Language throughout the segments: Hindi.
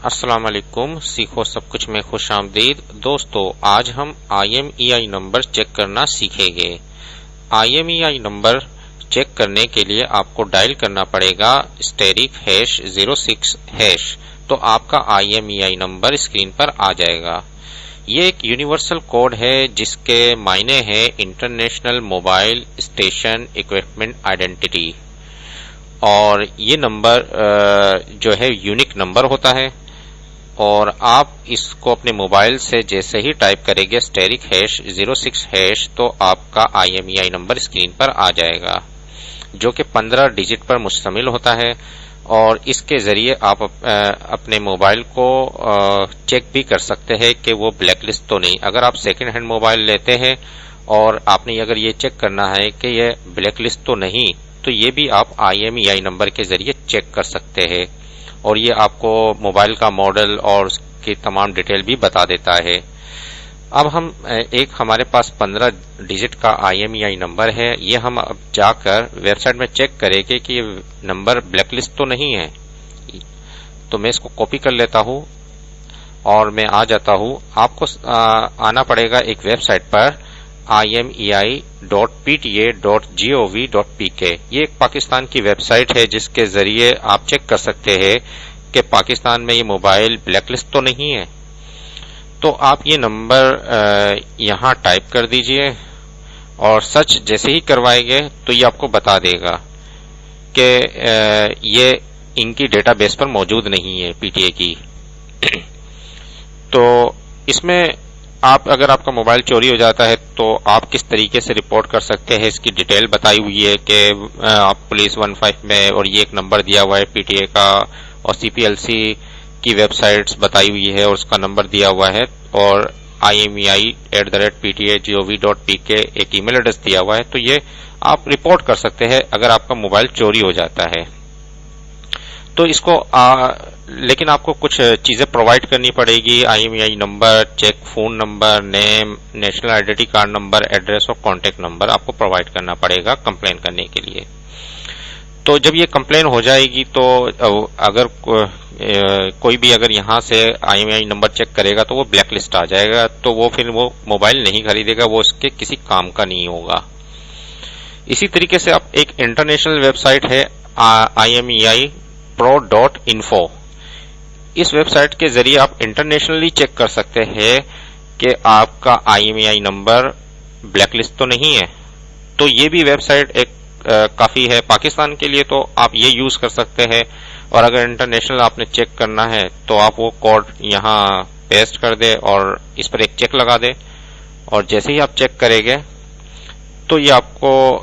अस्सलाम वालेकुम। सीखो सब कुछ में खुश आमदीद। दोस्तों, आज हम IMEI नंबर चेक करना सीखेंगे। IMEI नंबर चेक करने के लिए आपको डायल करना पड़ेगा *#06#। तो आपका IMEI नंबर स्क्रीन पर आ जाएगा। ये एक यूनिवर्सल कोड है जिसके मायने हैं international mobile station equipment identity. और ये नंबर जो है यूनिक नंबर होता है और आप इसको अपने मोबाइल से जैसे ही टाइप करेंगे *06# तो आपका IMEI नंबर स्क्रीन पर आ जाएगा, जो कि 15 डिजिट पर मुश्तमिल होता है। और इसके जरिए आप अपने मोबाइल को चेक भी कर सकते हैं कि वो ब्लैकलिस्ट तो नहीं। अगर आप सेकंड हैंड मोबाइल लेते हैं और आपने अगर ये चेक करना है कि ये ब्लैकलिस्ट तो नहीं, तो ये भी आप IMEI नंबर के जरिए चेक कर सकते हैं। और ये आपको मोबाइल का मॉडल और उसकी तमाम डिटेल भी बता देता है। अब हम हमारे पास 15 डिजिट का IMEI नंबर है। ये हम अब जाकर वेबसाइट में चेक करेंगे कि ये नंबर ब्लैकलिस्ट तो नहीं है। तो मैं इसको कॉपी कर लेता हूँ और मैं आ जाता हूँ। आपको आना पड़ेगा एक वेबसाइट पर imei.pta.gov.pk। ये एक पाकिस्तान की वेबसाइट है जिसके जरिए आप चेक कर सकते हैं कि पाकिस्तान में ये मोबाइल ब्लैकलिस्ट तो नहीं है। तो आप ये नंबर यहाँ टाइप कर दीजिए और सर्च जैसे ही करवाएंगे तो ये आपको बता देगा कि ये इनकी डेटाबेस पर मौजूद नहीं है PTA की। तो इसमें आप अगर आपका मोबाइल चोरी हो जाता है तो आप किस तरीके से रिपोर्ट कर सकते हैं, इसकी डिटेल बताई हुई है कि आप पुलिस 15 में, और ये एक नंबर दिया हुआ है PTA का, और CPLC की वेबसाइट्स बताई हुई है और उसका नंबर दिया हुआ है, और imei@pta.gov.pk एक ईमेल एड्रेस दिया हुआ है। तो ये आप रिपोर्ट कर सकते हैं अगर आपका मोबाइल चोरी हो जाता है। तो इसको लेकिन आपको कुछ चीजें प्रोवाइड करनी पड़ेगी। IMEI number, check phone number, name, national identity card number, address और कॉन्टेक्ट नंबर आपको प्रोवाइड करना पड़ेगा कंप्लेन करने के लिए। तो जब ये कंप्लेन हो जाएगी तो अगर कोई भी अगर यहाँ से IMEI नंबर चेक करेगा तो वो ब्लैकलिस्ट आ जाएगा, तो वो फिर वो मोबाइल नहीं खरीदेगा, वो इसके किसी काम का नहीं होगा। इसी तरीके से आप एक इंटरनेशनल वेबसाइट है IMEI.pro.info। इस वेबसाइट के जरिए आप इंटरनेशनली चेक कर सकते हैं कि आपका IMEI नंबर ब्लैकलिस्ट तो नहीं है। तो ये भी वेबसाइट एक काफी है पाकिस्तान के लिए, तो आप ये यूज कर सकते हैं। और अगर इंटरनेशनल आपने चेक करना है तो आप वो कोड यहाँ पेस्ट कर दे और इस पर एक चेक लगा दे, और जैसे ही आप चेक करेंगे तो ये आपको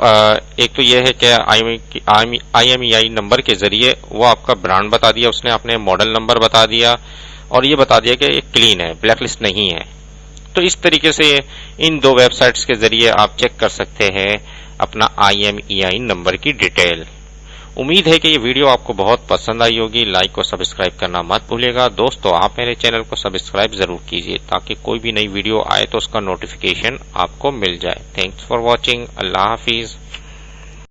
एक तो ये है कि IMEI नंबर के जरिए वो आपका ब्रांड बता दिया उसने, अपने मॉडल नंबर बता दिया, और ये बता दिया कि ये क्लीन है, ब्लैकलिस्ट नहीं है। तो इस तरीके से इन दो वेबसाइट्स के जरिए आप चेक कर सकते हैं अपना IMEI नंबर की डिटेल। उम्मीद है कि ये वीडियो आपको बहुत पसंद आई होगी। लाइक और सब्सक्राइब करना मत भूलिएगा। दोस्तों, आप मेरे चैनल को सब्सक्राइब जरूर कीजिए ताकि कोई भी नई वीडियो आए तो उसका नोटिफिकेशन आपको मिल जाए। Thanks for watching. Allah Hafiz.